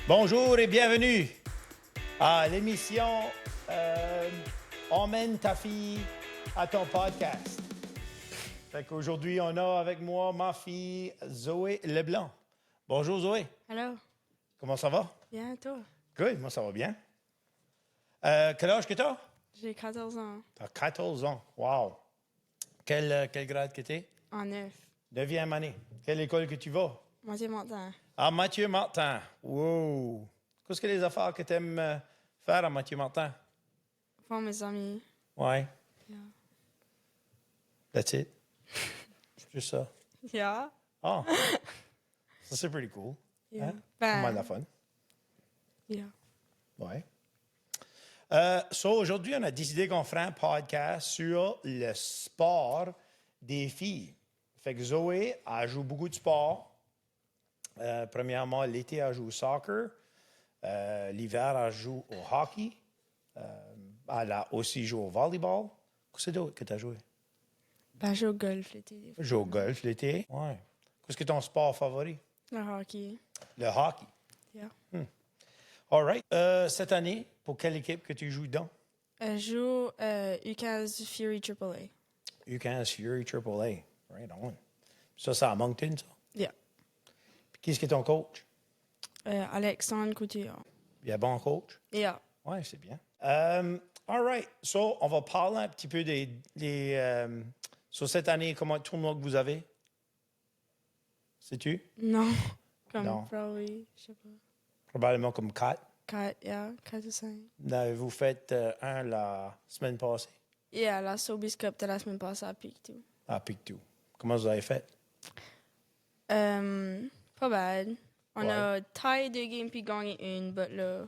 Bonjour et bienvenue à l'émission Emmène ta fille à ton podcast. Fait qu'aujourd'hui, on a avec moi ma fille Zoé Leblanc. Bonjour Zoé. Hello. Comment ça va? Bien, toi? Good, moi ça va bien. Quel âge que t'as? J'ai 14 ans. T'as 14 ans. Wow. Quel grade que t'es? En 9. 9e année. Quelle école que tu vas? Mathieu Martin. À Mathieu Martin. Wow. Qu'est-ce que les affaires que t'aimes faire à Mathieu Martin? Voir mes amis. Ouais. Yeah. That's it. Juste ça. Yeah. Ah. Ça, c'est pretty cool. Yeah. Hein? Pas mal de fun. Yeah. Ouais. Aujourd'hui, on a décidé qu'on ferait un podcast sur le sport des filles. Fait que Zoé, elle joue beaucoup de sport. Premièrement, l'été, elle joue au soccer. L'hiver, elle joue au hockey. Elle a aussi joué au volleyball. Qu'est-ce que d'autre que tu as joué? Ben, je joue au golf l'été. Des fois. Joue au golf l'été. Ouais. Qu'est-ce que est ton sport favori? Le hockey. Le hockey. Yeah. All right. Cette année, pour quelle équipe que tu joues dans? Je joue U15 Fury AAA. U15 Fury AAA. Right on. Ça, c'est à Moncton, ça? Yeah. Puis qui est-ce qui est ton coach? Alexandre Couture. Il y a bon coach? Yeah. Oui, c'est bien. All right. So, on va parler un petit peu sur cette année, comment le tournoi que vous avez? Sais-tu? Non. Comme Non. probably, je sais pas. Probablement comme 4. 4, yeah. 4 ou 5. Vous faites un la semaine passée Yeah, la Sobeys Cup de la semaine passée à Pictou. à Pictou. Comment vous avez fait? Pas bad. On Ouais. a taillé 2 games puis gagné une, mais là,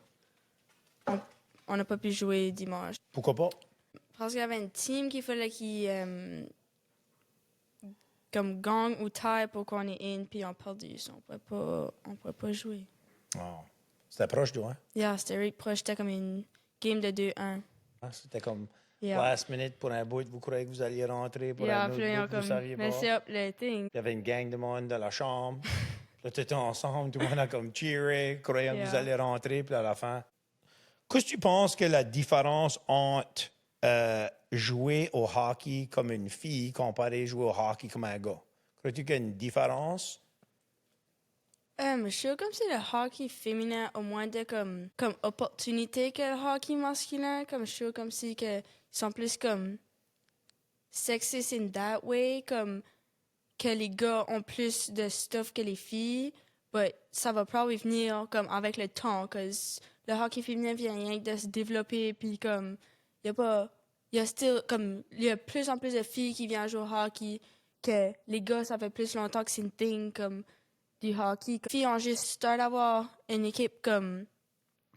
on n'a pas pu jouer dimanche. Pourquoi pas? Parce qu'il y avait une team qu'il fallait qu'il comme gagne ou taille pour qu'on ait une, puis on a perdu. So, on pouvait pas jouer. Oh. C'était proche, toi, hein? Yeah, c'était really proche. C'était comme une game de 2-1. C'était comme Yeah. last minute pour un bout. Vous croyez que vous alliez rentrer pour Yeah, un autre puis là, ils ont bout, vous comme saviez pas. messé up le thing. Il y avait une gang de monde dans la chambre. Là, tout était ensemble, tout le monde a comme cheeré, croyant que Yeah. vous allez rentrer, puis à la fin. Qu'est-ce que tu penses que la différence entre jouer au hockey comme une fille comparé à jouer au hockey comme un gars? Crois-tu qu'il y a une différence? Je trouve comme si le hockey féminin a moins de comme opportunité que le hockey masculin. Comme je trouve comme si que ils sont plus comme sexist in that way, comme que les gars ont plus de stuff que les filles. But ça va probablement venir comme avec le temps, cause le hockey féminin vient rien que de se développer, puis comme il y a plus en plus de filles qui viennent jouer au hockey que les gars. Ça fait plus longtemps que c'est une thing comme du hockey. Les filles ont juste start d'avoir une équipe comme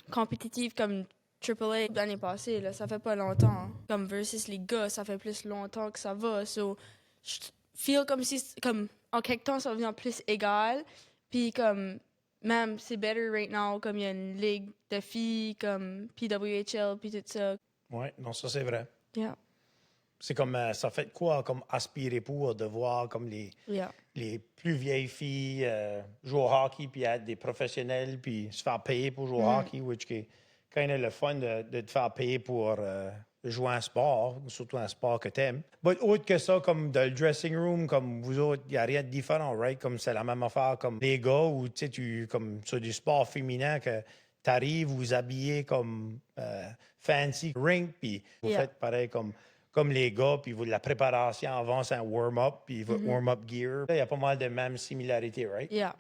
compétitive comme AAA l'année passée, là, ça fait pas longtemps. Comme versus les gars, ça fait plus longtemps que ça va. So, je feel comme si, comme, en quelque temps, ça devient plus égal. Puis comme, même, c'est better right now, comme il y a une ligue de filles, comme PWHL, puis tout ça. Oui, non, ça c'est vrai. Yeah. C'est comme, ça fait quoi, comme aspirer pour de voir comme Yeah. les plus vieilles filles jouer au hockey, puis être des professionnels, puis se faire payer pour jouer au hockey, which est quand même le fun de te faire payer pour jouer un sport, surtout un sport que t'aimes. Mais autre que ça, comme dans le dressing room, comme vous autres, il n'y a rien de différent, right? Comme c'est la même affaire comme les gars, ou tu sais, comme sur du sport féminin, que t'arrives, vous habillez comme fancy rink, puis vous Yeah. faites pareil comme les gars, puis la préparation avant, c'est un warm-up, puis votre warm-up gear. Il y a pas mal de mêmes similarités, right? Yeah.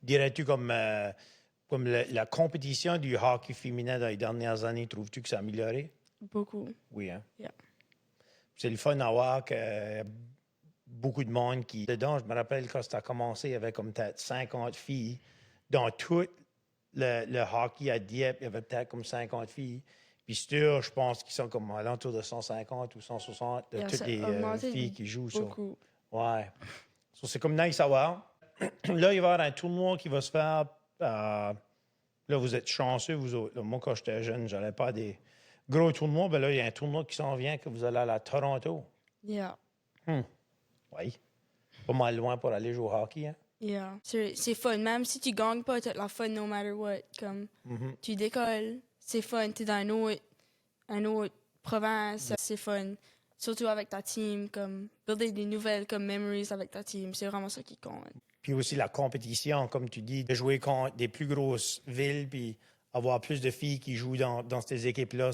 Dirais-tu comme la compétition du hockey féminin dans les dernières années, trouves-tu que ça a amélioré? Beaucoup. Oui, hein? Yeah. C'est le fun à voir que beaucoup de monde qui... Dedans, je me rappelle quand ça a commencé, il y avait comme peut-être 50 filles. Dans tout le hockey à Dieppe, il y avait peut-être comme 50 filles. Puis sûr, je pense qu'ils sont comme à l'entour de 150 ou 160 de Yeah, toutes ça les a augmenté filles qui jouent ça. beaucoup. Ouais. So, c'est comme nice à voir. Là, il va y avoir un tournoi qui va se faire. Là, vous êtes chanceux, vous autres. Là, moi, quand j'étais jeune, je n'allais pas à des gros tournois. Ben là, il y a un tournoi qui s'en vient que vous allez aller à Toronto. Yeah. Oui. Pas mal loin pour aller jouer au hockey, hein? Yeah. C'est fun. Même si tu gagnes pas, t'as de la fun no matter what. Comme, tu décolles, c'est fun. T'es dans une autre province, c'est fun. Surtout avec ta team, comme, builder des nouvelles, comme, memories avec ta team. C'est vraiment ça qui compte. Puis aussi la compétition, comme tu dis, de jouer contre des plus grosses villes, puis avoir plus de filles qui jouent dans ces équipes-là,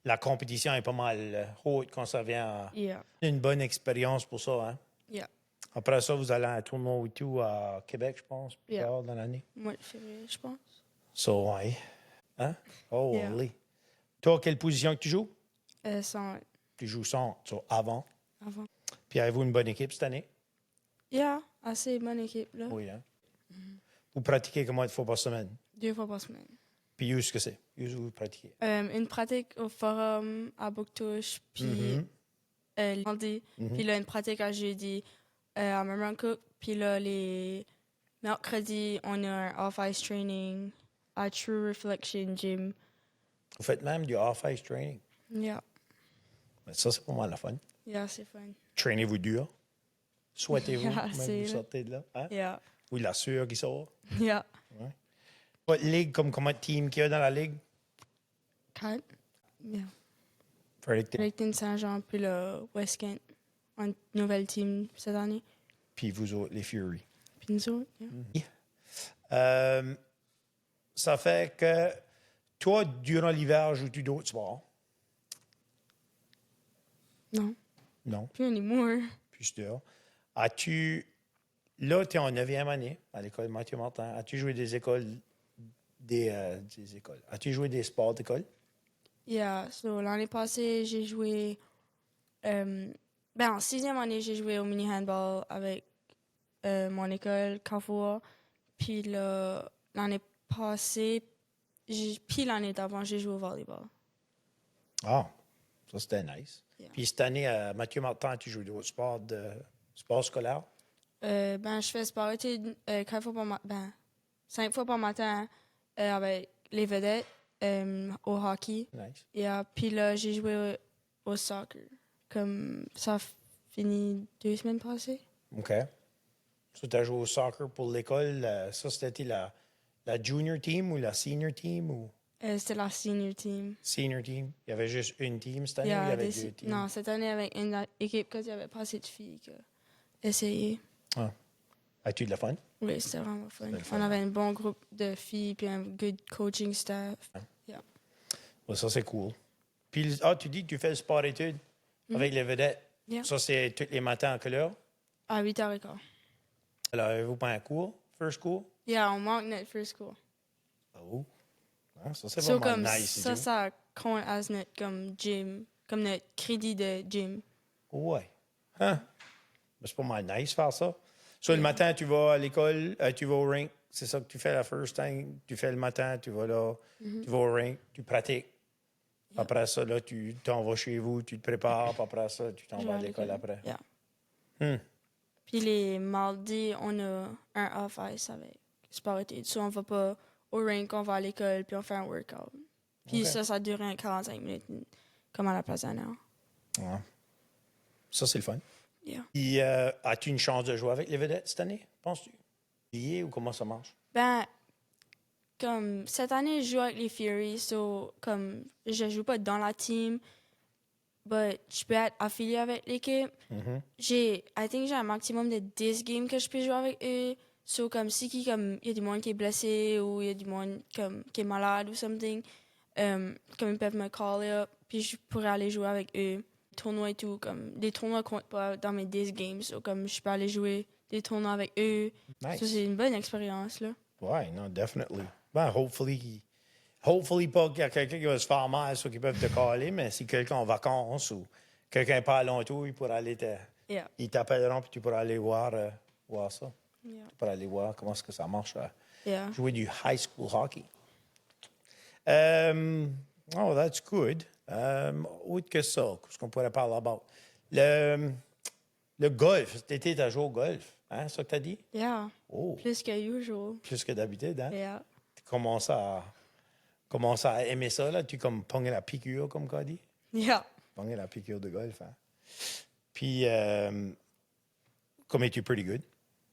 la compétition est pas mal haute quand ça vient à Yeah. une bonne expérience pour ça. Hein? Yeah. Après ça, vous allez à un tournoi ou tout à Québec, je pense, plus Yeah. tard dans l'année. Mois de février, je pense. So, ouais. Hein? Oh, Yeah. allez. Toi, quelle position que tu joues? Sans Tu joues centre, so, avant. avant. Puis avez-vous une bonne équipe cette année? Yeah, assez bonne équipe, là. Oui, hein? Vous pratiquez combien de fois par semaine? 2 fois par semaine. Puis où est-ce que c'est? Où est-ce que vous pratiquez? Une pratique au forum à Bouctouche, puis lundi. Puis là, une pratique à jeudi à Mamancook. Puis là, les mercredis, on a un off-ice training à True Reflection Gym. Vous faites même du off-ice training. Yeah. Mais ça, c'est pas mal la fun. Yeah, c'est fun. Traînez-vous dur? Souhaitez-vous Yeah, même c'est vous là. sortez de là? Hein? Yeah. Oui, la sueur qui sort. Yeah. Votre ligue, comme combien de teams qu'il y a dans la ligue? 4. Yeah. Fredericton. Fredericton Saint-Jean, puis le West Kent. Une nouvelle team cette année. Puis vous autres, les Fury. Puis nous autres, yeah. Ça fait que toi, durant l'hiver, joues-tu d'autres sports? Non. Non, Plus anymore. plus dehors. As-tu. Là, tu es en 9e année à l'école Mathieu Martin. As-tu joué des écoles. Des écoles? As-tu joué des sports d'école? Yeah, so l'année passée, j'ai joué. En 6e année, j'ai joué au mini handball avec mon école, Carrefour. Puis l'année passée, puis l'année d'avant, j'ai joué au volleyball. Ah, ça c'était nice. Yeah. Puis cette année, à Mathieu Martin, tu joues d'autres sports, sport scolaire? Je fais sport études 4 fois par 5 fois par matin avec les vedettes au hockey. Nice. Puis là, j'ai joué au soccer. Comme ça a fini 2 semaines passées. OK. So, tu as joué au soccer pour l'école. Ça, c'était la junior team ou la senior team ou C'était la senior team. senior team? Il y avait juste une team cette année ou il y avait deux teams? Non, cette année avec une équipe, parce qu'il n'y avait pas assez de filles qui essayaient. Ah. As-tu de la fun? Oui, c'était vraiment fun. C'était le fun. On avait un bon groupe de filles puis un good coaching staff. Yeah. Ouais, ça, c'est cool. Puis, tu dis que tu fais le sport-études avec les vedettes. Yeah. Ça, c'est tous les matins à quelle heure? À 8h15. Alors, avez-vous pas un cours? First cours? Yeah, on manque notre first school. Oh. Ah, ça, c'est So, vraiment comme nice. ça compte as notre comme gym, comme notre crédit de gym. Ouais. Hein? Mais c'est pas mal nice faire ça. So, le matin, tu vas à l'école, tu vas au rink. C'est ça que tu fais la first time. Tu fais le matin, tu vas là, tu vas au rink, tu pratiques. Après ça, là, tu t'en vas chez vous, tu te prépares. Puis après ça, tu t'en Je vas vais à l'école après. Yeah. Puis les mardis, on a un off-ice avec sport études. So, on va pas au rink, on va à l'école, puis on fait un workout. Puis Ok. ça dure 45 minutes, comme à la place d'un heure. Ouais. Ça, c'est le fun. Yeah. Puis, as-tu une chance de jouer avec les vedettes cette année, penses-tu? Lié ou comment ça marche? Comme cette année, je joue avec les Fury, so comme je joue pas dans la team, but je peux être affilié avec l'équipe. I think j'ai un maximum de 10 games que je peux jouer avec eux. So comme si il y a du monde qui est blessé ou il y a du monde comme qui est malade ou something, comme ils peuvent me caller up, puis je pourrais aller jouer avec eux. Tournois et tout, comme des tournois comptent pas dans mes 10 games, so comme je peux aller jouer des tournois avec eux. Nice. So c'est une bonne expérience là. Ouais, non, definitely. Ben, hopefully pas qu'il y a quelqu'un qui va se faire mal, soit qu'ils peuvent te caler, mais si quelqu'un est en vacances ou quelqu'un pas longtemps, il pourra aller Yeah. ils t'appelleront puis tu pourras aller voir ça. Yeah. Tu pourras aller voir comment est-ce que ça marche. Yeah. Jouer du high school hockey. Oh, that's good. Autre que ça, qu'est-ce qu'on pourrait parler about? Le golf. Cet été, tu as joué au golf. Hein, ça que tu as dit? Yeah. Oh, Plus que usual. plus que d'habitude, hein? Yeah. Tu commences à aimer ça, là. Tu comme pognes la piqûre, comme qu'on dit. Yeah. Pognes la piqûre de golf, hein? Puis, comme es-tu pretty good?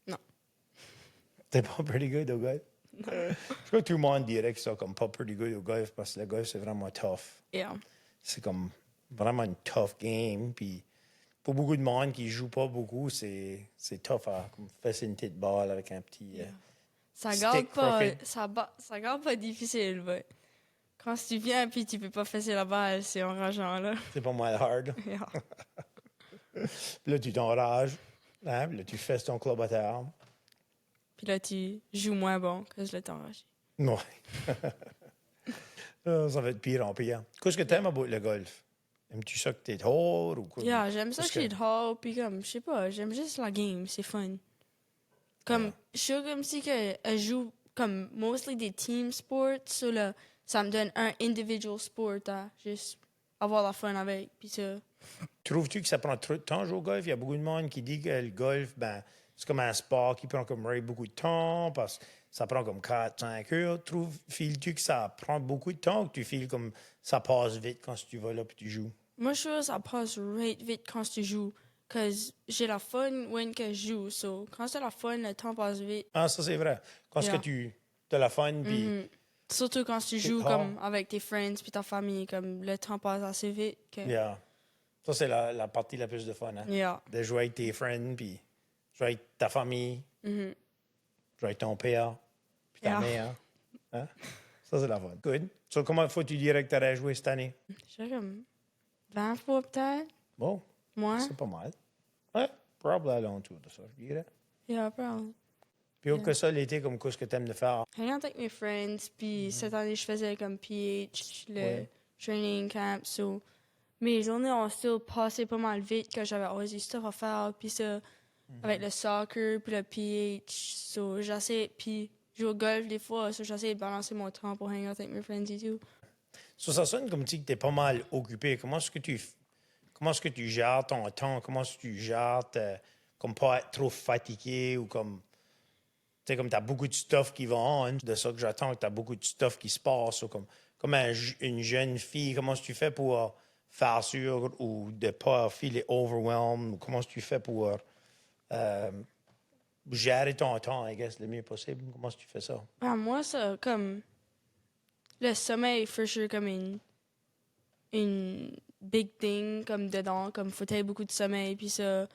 Non. T'es pas pretty good au golf? Je crois que tout le monde dirait que c'est comme pas pretty good au golf parce que le golf, c'est vraiment tough. Yeah. C'est comme vraiment une tough game. Puis pour beaucoup de monde qui joue pas beaucoup, c'est tough à comme, fesser une petite balle avec un petit Ça stick garde pas, crooked. ça garde pas difficile, mais quand tu viens puis tu peux pas fesser la balle, c'est enrageant, là. C'est pas mal hard. Yeah. Puis là, tu t'enrages. Hein? Puis là, tu fesses ton club à terre. Puis là, tu joues moins bon que le temps enragé. Ouais. Ça va être pire en pire. Qu'est-ce que t'aimes à le golf? Aimes-tu ça que t'es dehors ou quoi? Yeah, j'aime ça que Qu'est-ce je suis dehors, puis comme, je sais pas, j'aime juste la game, c'est fun. Comme, je suis comme si que elle joue comme mostly des team sports, so là, ça me donne un individual sport à juste avoir la fun avec, puis ça. Trouves-tu que ça prend trop de temps jouer au golf? Il y a beaucoup de monde qui dit que le golf, ben, c'est comme un sport qui prend comme beaucoup de temps parce que ça prend comme 4-5 heures. Files-tu que ça prend beaucoup de temps ou que tu files comme ça passe vite quand tu vas là et tu joues? Moi, je trouve que ça passe vite quand tu joues, cause j'ai la fun when que je joue, so quand c'est la fun, le temps passe vite. Ah, ça c'est vrai. Quand est-ce Yeah. que tu as la fun, puis Surtout quand tu joues comme avec tes friends puis ta famille, comme le temps passe assez vite. Que... yeah. Ça c'est la partie la plus de fun, hein? Yeah. De jouer avec tes friends, puis jouer avec ta famille, jouer avec ton père, puis ta Yeah. mère. Hein? Ça c'est la fun. Good. So, comment faut-tu dire que tu aurais joué cette année? Je dirais comme 20 fois peut-être. Bon, Moi. c'est pas mal. Ouais, probablement à l'entour de ça, je dirais. Yeah, probably. Puis autre que ça, l'été, comme quoi ce que tu aimes de faire? Hang out avec mes friends, puis cette année, je faisais comme PH, le Ouais. training camp, so mes journées ont still passé pas mal vite, que j'avais always du stuff à faire, puis ça, avec le soccer, puis le PH, so j'essaie, puis jouer au golf des fois, so j'essaie de balancer mon temps pour hang out avec mes friends et tout. So, ça sonne comme si tu es pas mal occupé. Comment est-ce que tu gères ton temps? Comment est-ce que tu gères comme pas être trop fatigué ou comme... Tu sais, comme tu as beaucoup de stuff qui va on, de ça que j'attends, que tu as beaucoup de stuff qui se passe. Ou comme une jeune fille, comment est-ce que tu fais pour faire sûr ou de pas filer overwhelmed? Ou comment est-ce que tu fais pour gérer ton temps, I guess, le mieux possible? Comment est-ce que tu fais ça? Ah, moi, ça, comme le sommeil, for sure, comme une big thing, comme dedans, comme faut avoir beaucoup de sommeil, puis ça.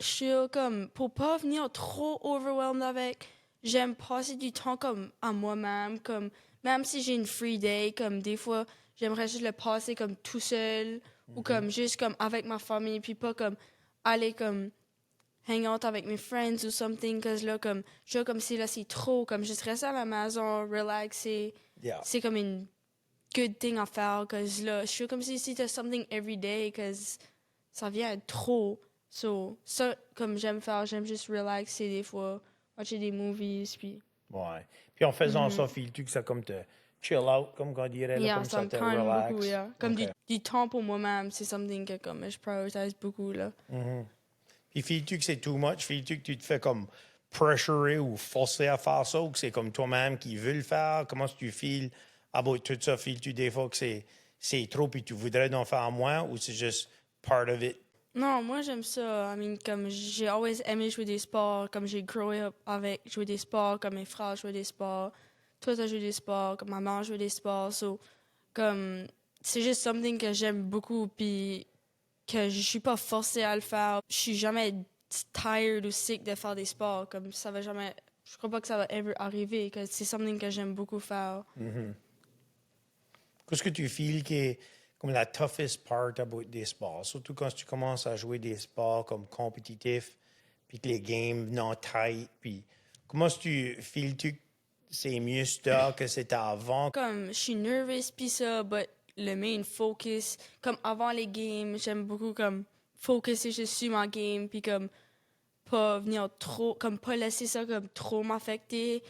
Je suis comme, pour pas venir trop overwhelmed avec, j'aime passer du temps comme à moi-même, comme, même si j'ai une free day, comme des fois, j'aimerais juste le passer comme tout seul, ou comme juste comme avec ma famille, puis pas comme aller comme hang out avec mes friends ou something, cause là, comme, je suis comme si là, c'est trop, comme juste rester à la maison, relaxer, Yeah. c'est comme une good thing à faire, cause là, je suis comme si t'as something every day, cause ça vient être trop. So, ça, comme j'aime faire, j'aime juste relaxer des fois, watcher des movies, puis... Ouais. Puis en faisant ça, files-tu que ça comme te chill out, comme on dirait, là, Yeah, comme ça ça me te calme relax? beaucoup, yeah. Comme OK. du temps pour moi-même, c'est something que comme je priorise beaucoup, là. Puis files-tu que c'est too much? Files-tu que tu te fais comme pressurer ou forcer à faire ça ou que c'est comme toi-même qui veux le faire? Comment est-ce que tu files about tout ça? Files-tu des fois que c'est trop puis tu voudrais en faire moins ou c'est juste part of it? Non, moi j'aime ça. I mean, comme j'ai always aimé jouer des sports, comme j'ai grow up avec jouer des sports, comme mes frères jouaient des sports, toi t'as joué des sports, comme ma mère jouait des sports, so, comme c'est juste something que j'aime beaucoup, puis que je suis pas forcée à le faire. Je suis jamais tired ou sick de faire des sports, comme ça va jamais. Je crois pas que ça va ever arriver, que c'est something que j'aime beaucoup faire. Qu'est-ce que tu files qui est comme la toughest part about des sports? Surtout quand tu commences à jouer des sports comme compétitifs, puis que les games non tight, puis comment est-ce que tu files-tu que c'est mieux ça que c'était avant? Comme je suis nervous pis ça, but le main focus, comme avant les games, j'aime beaucoup comme focuser juste sur ma game puis comme pas venir trop, comme pas laisser ça comme trop m'affecter.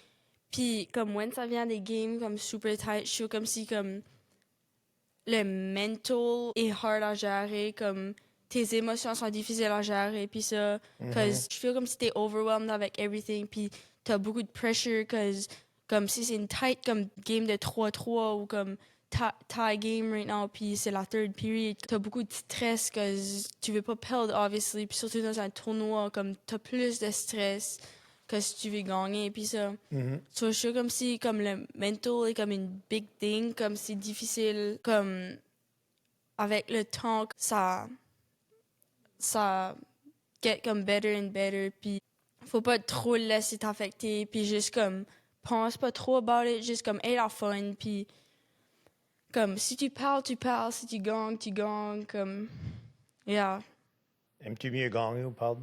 Puis comme when ça vient des games comme super tight, je suis comme si comme le mental est hard à gérer, comme tes émotions sont difficiles à gérer puis ça, cause je feel comme si t'es overwhelmed avec everything puis t'as beaucoup de pressure cause comme si c'est une tight comme game de 3-3 ou comme tie game right now puis c'est la third period, t'as beaucoup de stress cause tu veux pas perdre obviously puis surtout dans un tournoi comme t'as plus de stress que si tu veux gagner, puis ça. So, je suis comme si, comme le mental est comme une big thing, comme c'est difficile, comme avec le temps, ça get comme better and better, puis faut pas trop le laisser t'affecter, puis juste comme, pense pas trop about it, juste comme, aie la fun, puis comme, si tu parles, si tu gagnes, comme, yeah, Aimes-tu mieux gagner ou perdre?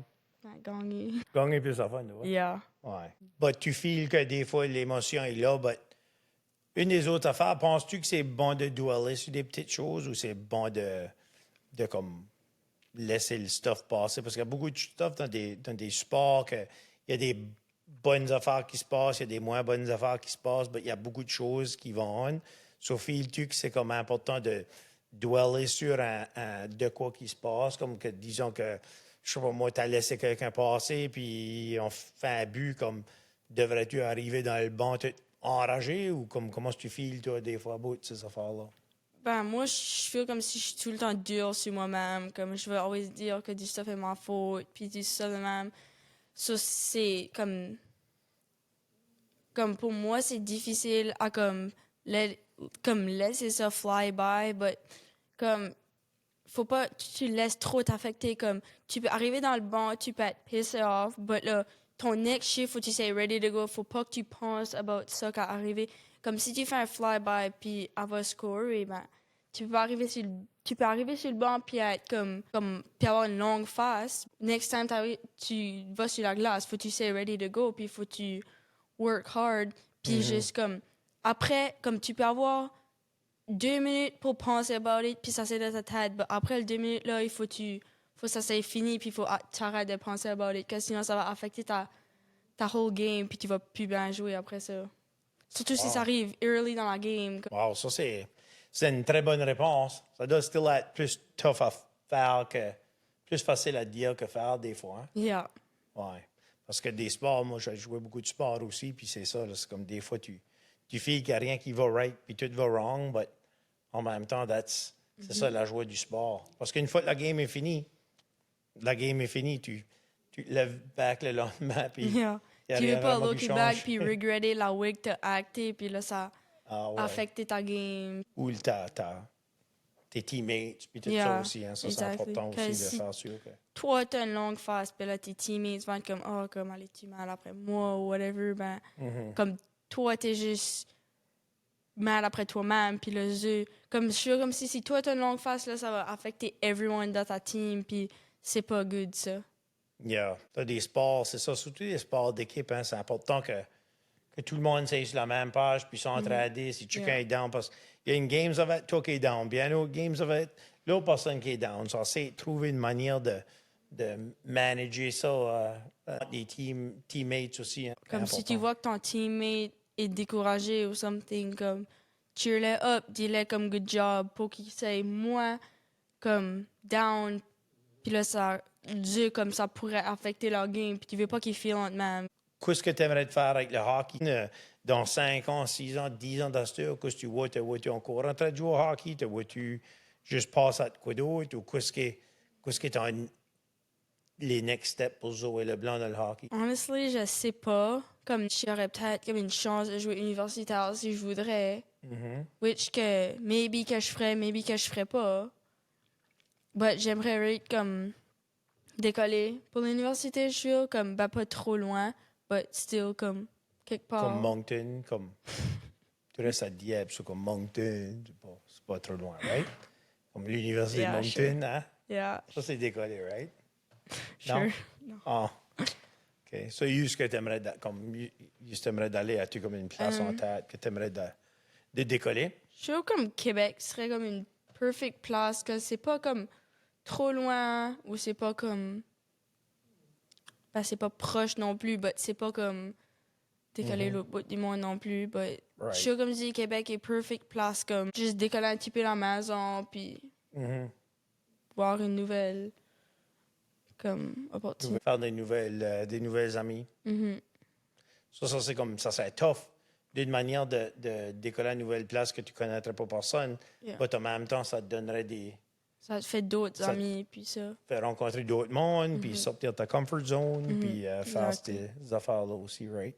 gagner. Gagner plus la fun, ouais. Yeah. Ouais. But tu feels que des fois, l'émotion est là, but une des autres affaires, penses-tu que c'est bon de dweller sur des petites choses ou c'est bon de comme laisser le stuff passer? Parce qu'il y a beaucoup de stuff dans des sports que il y a des bonnes affaires qui se passent, il y a des moins bonnes affaires qui se passent, mais il y a beaucoup de choses qui vont on. So, files-tu que c'est comme important de dweller sur de quoi qui se passe, comme que disons que je sais pas moi, t'as laissé quelqu'un passer, puis on fait un but, comme devrais-tu arriver dans le banc tout enragé ou comme comment tu files toi des fois à bout de ces affaires-là? Ben, moi, je feel comme si je suis tout le temps dure sur moi-même. Comme je veux always dire que du stuff est ma faute, puis du stuff de même. Ça, c'est comme pour moi, c'est difficile à comme laisser ça fly by, but comme, faut pas, tu laisses trop t'affecter. Comme, tu peux arriver dans le banc, tu peux être pissed off, but là, ton next shift, faut que tu sois ready to go. Faut pas que tu penses about ça qui est arrivé. Comme si tu fais un fly-by puis elle va scorer, ben, tu peux arriver sur le banc puis être puis avoir une longue face. Next time tu vas sur la glace, faut que tu sois ready to go puis faut que tu work hard puis juste comme, après, comme tu peux avoir 2 minutes pour penser about it, puis ça c'est dans ta tête. Mais après les 2 minutes là, faut que ça c'est fini, puis il faut t'arrêter de penser about it, parce que sinon ça va affecter ta whole game, puis tu vas plus bien jouer après ça. Surtout si ça arrive early dans la game. Wow, ça c'est une très bonne réponse. Ça doit still être plus tough à faire que plus facile à dire que faire des fois. Hein? Yeah. Ouais. Parce que des sports, moi j'ai joué beaucoup de sports aussi, puis c'est ça, là, c'est comme des fois tu files qu'il n'y a rien qui va right, puis tout va wrong, but en même temps, c'est ça la joie du sport. Parce qu'une fois que la game est finie, tu te lèves back le lendemain, puis Yeah. y a Tu rien veux pas vraiment qui looking change. back puis regretter la week que t'as acté, puis là ça Ah a ouais. affecté ta game. Ou tes teammates, puis tout ça Yeah, aussi. Hein, ça, exactly. c'est important aussi Que de si faire sûr que... toi t'as une longue phase, puis là tes teammates vont être comme, oh, comme elle est-tu mal après moi ou whatever, ben, comme toi t'es juste mal après toi-même, puis le jeu, comme je suis comme si toi t'as une longue face, là ça va affecter everyone dans ta team, puis c'est pas good ça. Yeah. T'as des sports, c'est ça, surtout des sports d'équipe, hein, c'est important que tout le monde soit sur la même page, puis s'entraider si chacun Yeah. est down. Parce qu'il y a une game, ça va être toi qui est down, bien une autre game, ça va être l'autre personne qui est down. Ça, c'est trouver une manière de manager ça, des teammates aussi. Hein, c'est Comme si tu important. vois que ton teammate est découragé ou something, comme cheer le up, dis-le comme good job pour qu'il soit moins comme down, puis là ça, Dieu, comme ça pourrait affecter leur game, puis tu veux pas qu'ils feel même. Qu'est-ce que tu aimerais faire avec le hockey dans 5 ans, 6 ans, 10 ans d'astur? Qu'est-ce que tu vois? Te vois-tu encore en train de jouer au hockey? Te vois-tu juste passer à quoi d'autre? Ou qu'est-ce que ton les next steps pour Zoé Leblanc dans le hockey? Honestly, je sais pas. Comme j'aurais peut-être comme une chance de jouer universitaire si je voudrais. Which que maybe que je ferais, maybe que je ferais pas. But j'aimerais être comme décoller pour l'université, je suis comme ben, pas trop loin, but still comme quelque part. Comme Moncton, comme. Tu restes à Dieppe, c'est comme Moncton. C'est pas trop loin, right? Comme l'université Yeah, de Moncton, sure. hein? Yeah, Ça, c'est décollé, right? sure. Non? Ah. OK. So, juste que tu aimerais, d'aller à tu comme une place en tête que tu aimerais de décoller? Je suis comme Québec serait comme une perfect place que c'est pas comme trop loin ou c'est pas comme ben, c'est pas proche non plus, but c'est pas comme décoller l'autre bout du monde non plus, but Right. je suis comme si Québec est perfect place comme juste décoller un petit peu la maison puis voir une nouvelle comme opportunité. Faire des nouvelles amies. Ça, c'est comme, ça serait tough d'une manière de décoller à une nouvelle place que tu connaîtrais pas personne. Yeah. Mais en même temps, ça te donnerait Ça te fait d'autres Ça- amis, puis ça. Faire rencontrer d'autres mondes, puis sortir de ta comfort zone, puis faire Exactly. ces affaires-là aussi, right?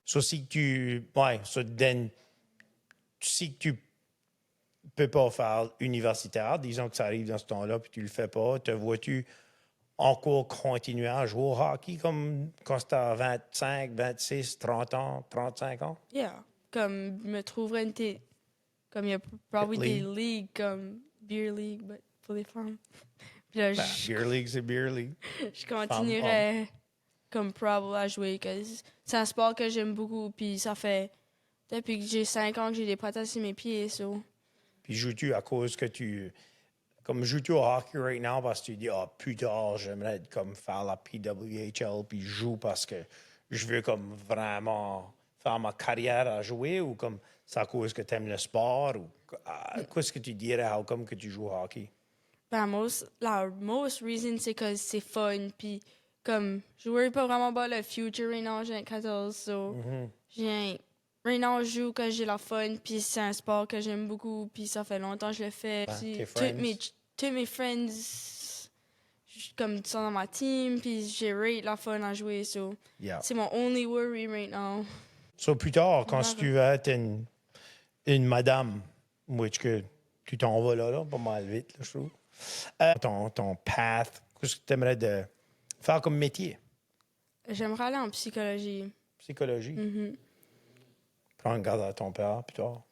So, si tu... Ouais, so, then, si tu peux pas faire universitaire, disons que ça arrive dans ce temps-là, puis tu le fais pas, te vois-tu encore continuer à jouer au hockey comme quand tu as 25, 26, 30 ans, 35 ans? Yeah. Comme, je me trouverais comme, il y a probablement des League. ligues comme Beer League, but pour les femmes. Puis là, Ben, beer league, c'est beer league. je continuerais comme probablement à jouer. C'est un sport que j'aime beaucoup, puis ça fait depuis que j'ai 5 ans que j'ai des prothèses sur mes pieds, so. Puis joues-tu à cause que tu... Comme joues-tu au hockey right now parce que tu dis, ah, plus tard, j'aimerais comme faire la PWHL, puis je joue parce que je veux comme vraiment faire ma carrière à jouer, ou comme c'est à cause que tu aimes le sport, ou qu'est-ce que tu dirais, comme que tu joues au hockey? Ben, la most reason, c'est que c'est fun, puis comme, je worry pas vraiment about le future right now, j'ai 14, so, right now, je joue quand j'ai la fun, puis c'est un sport que j'aime beaucoup, puis ça fait longtemps que je le fais. Ben, Puis tes tous mes friends, comme, sont dans ma team, puis j'ai rate la fun à jouer, so, Yeah. c'est mon only worry right now. So, plus tard, quand Never. tu vas être une madame, which que tu t'en vas là, pas mal vite, là, je trouve. Ton path, qu'est-ce que tu aimerais de faire comme métier? J'aimerais aller en psychologie. Psychologie. Prendre garde à ton père, plus tard.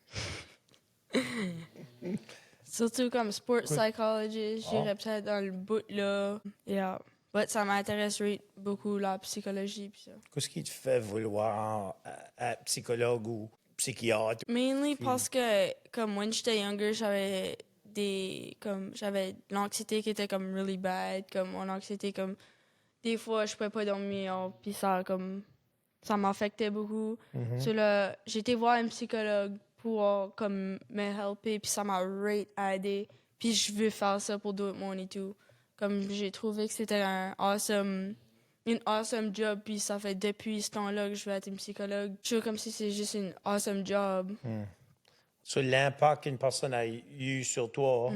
Surtout comme sport psychologist, j'irais peut-être dans le bout là. Yeah. But ça m'intéresse beaucoup la psychologie pis ça. Qu'est-ce qui te fait vouloir être psychologue ou psychiatre? Mainly parce que comme when j'étais younger, j'avais j'avais l'anxiété qui était comme really bad, comme mon anxiété comme des fois je pouvais pas dormir puis ça m'affectait beaucoup. So là, j'ai été voir un psychologue pour comme me helper puis ça m'a aidé. Puis je veux faire ça pour d'autres monde et tout. Comme j'ai trouvé que c'était une awesome job puis ça fait depuis ce temps-là que je veux être une psychologue. Je trouve comme si c'est juste une awesome job. Sur l'impact qu'une personne a eu sur toi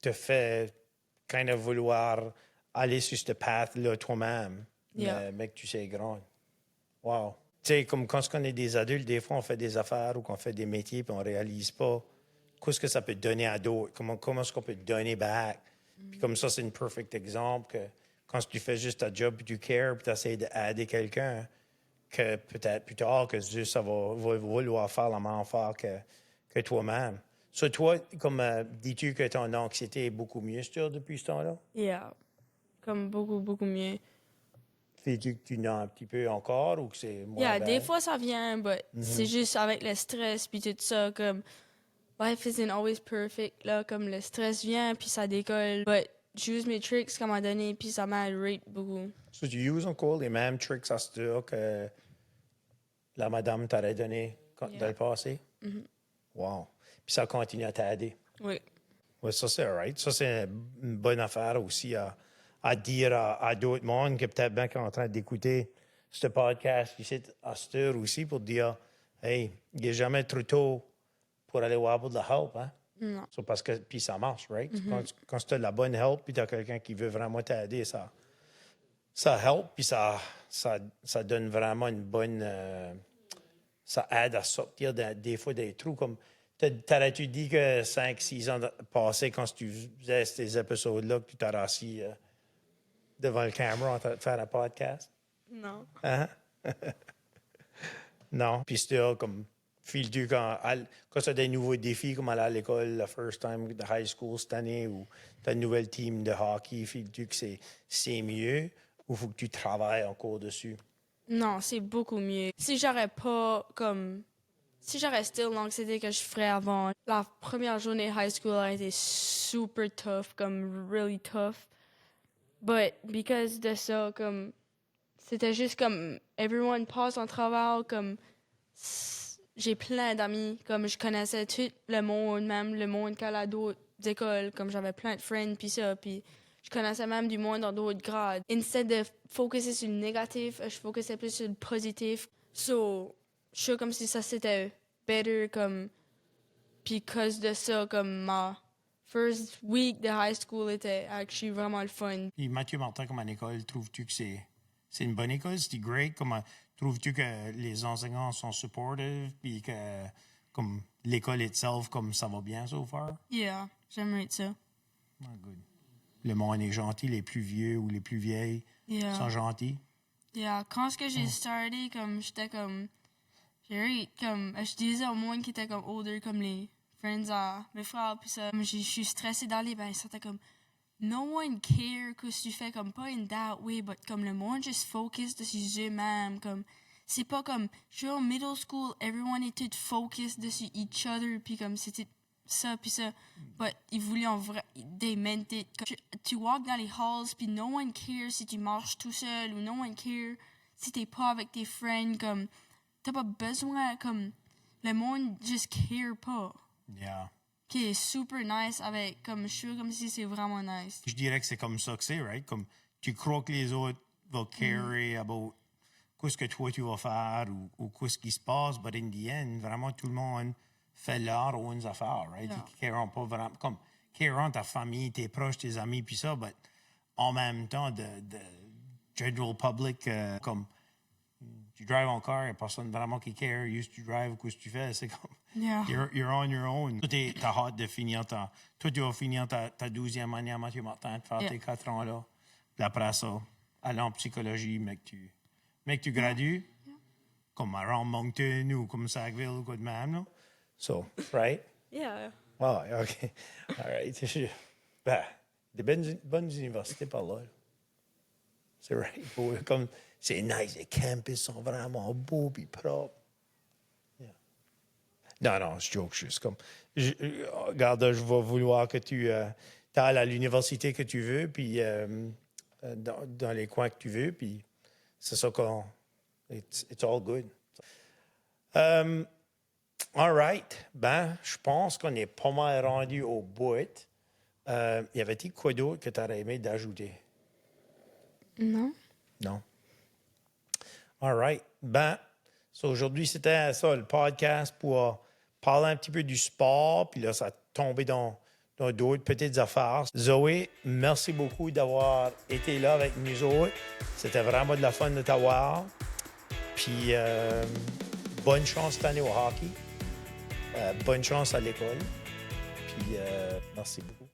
te fait kind of vouloir aller sur ce path-là toi-même, Yeah. mais que tu sais grand. Wow. Tu sais, comme quand on est des adultes, des fois, on fait des affaires ou qu'on fait des métiers puis on réalise pas qu'est-ce que ça peut donner à d'autres, comment est-ce qu'on peut donner back. Puis comme ça, c'est un perfect exemple que quand tu fais juste ta job puis tu cares puis tu essaies d'aider quelqu'un, que peut-être plus tard, que juste ça va vouloir faire la même affaire que toi-même. So, toi, comme dis-tu que ton anxiété est beaucoup mieux sur depuis ce temps-là? Yeah. Comme beaucoup, beaucoup mieux. Fais-tu que tu n'as un petit peu encore ou que c'est moins Yeah, bad? des fois ça vient, but c'est juste avec le stress puis tout ça, comme life isn't always perfect, là, comme le stress vient puis ça décolle. But j'use mes tricks qu'on m'a donné puis ça m'aide beaucoup. So, tu uses encore les mêmes tricks à ce temps que la madame t'aurait donné dans le passé? Wow. Puis ça continue à t'aider. Oui. Oui, ça, c'est right. Ça, c'est une bonne affaire aussi à dire à d'autres mondes que peut-être bien qui sont en train d'écouter ce podcast ici à cette heure aussi pour dire, hey, il n'est jamais trop tôt pour aller voir pour de la help, hein? Non. So, parce que, puis ça marche, right? Quand tu as de la bonne help, puis tu as quelqu'un qui veut vraiment t'aider, ça help, puis ça donne vraiment une bonne... ça aide à sortir des fois des trous. Comme t'aurais-tu dit que 5-6 ans passés, quand tu faisais ces épisodes-là, que tu t'es assis devant le caméra en train de faire un podcast? Non. Hein? Non. Puis c'était comme, files-tu quand tu as des nouveaux défis, comme aller à l'école, la first time de high school cette année, ou tu as une nouvelle team de hockey, files-tu que c'est mieux, ou faut que tu travailles encore dessus? Non, c'est beaucoup mieux. Si j'aurais still l'anxiété que je ferais avant, la première journée high school a été super tough, comme really tough. But because de ça, comme c'était juste comme everyone passe en travail, comme j'ai plein d'amis, comme je connaissais tout le monde, même le monde qu'à la d'autres écoles, comme j'avais plein de friends puis ça, puis je connaissais même du monde dans d'autres grades. Instead de focuser sur le négatif, je focusais plus sur le positif. So, je suis comme si ça c'était better, comme, puis cause de ça, comme ma first week de high school était actually vraiment le fun. Puis Mathieu Martin, comme à l'école, trouves-tu que c'est une bonne école? C'est great? Comment trouves-tu que les enseignants sont supportive? Puis que comme l'école itself, comme ça va bien so far? Yeah, j'aimerais ça. Oh, good. Le monde est gentil, les plus vieux ou les plus vieilles Yeah. sont gentils. Yeah, quand ce que j'ai starté, comme j'étais comme je disais au monde qui était comme older, comme les friends à mes frères, puis ça, je suis stressée d'aller, ben c'était comme no one care que tu fais, comme pas in that way, but comme le monde juste focus dessus eux-mêmes, comme c'est pas comme je suis en middle school, everyone était focus dessus each other, puis comme c'était ça, puis ça, but ils voulaient en vrai des mentés. Tu walk dans les halls, puis no one care si tu marches tout seul, ou no one care si t'es pas avec tes friends, comme t'as pas besoin, comme le monde just care pas. Yeah. Qui est super nice avec, comme je suis comme si c'est vraiment nice. Je dirais que c'est comme ça que c'est, right? Comme tu crois que les autres vont care about qu'est-ce que toi tu vas faire ou qu'est-ce qui se passe, but in the end, vraiment tout le monde fait leurs own affaires, right? Yeah. Ils carent pas vraiment, comme carent ta famille, tes proches, tes amis, puis ça, but en même temps, de general public, comme tu drives en car, il n'y a personne vraiment qui care, used to drive, qu'est-ce que tu fais, c'est comme Yeah. you're on your own. Toi, t'as hâte de finir toi, tu vas finir ta 12e année à Mathieu Martin, de faire tes 4 ans là. Puis après ça, aller en psychologie, mais que tu gradues, comme à Moncton ou comme Sackville ou quoi de même, là. So, right? Yeah. Oh, OK. All right. Ben, des bonnes universités par là. C'est right. Comme, c'est nice. Les campus sont vraiment beaux et propres. Non, je joke juste comme. Regarde, je vais vouloir que tu ailles à l'université que tu veux, puis dans les coins que tu veux, puis c'est ça qu'on. It's all good. All right. Ben, je pense qu'on est pas mal rendu au bout. Y avait-il quoi d'autre que tu aurais aimé d'ajouter? Non? Non. All right. Ben, aujourd'hui, c'était ça, le podcast pour parler un petit peu du sport, puis là, ça a tombé dans d'autres petites affaires. Zoé, merci beaucoup d'avoir été là avec nous autres. C'était vraiment de la fun de t'avoir. Puis, bonne chance cette année au hockey. Bonne chance à l'école. Puis, merci beaucoup.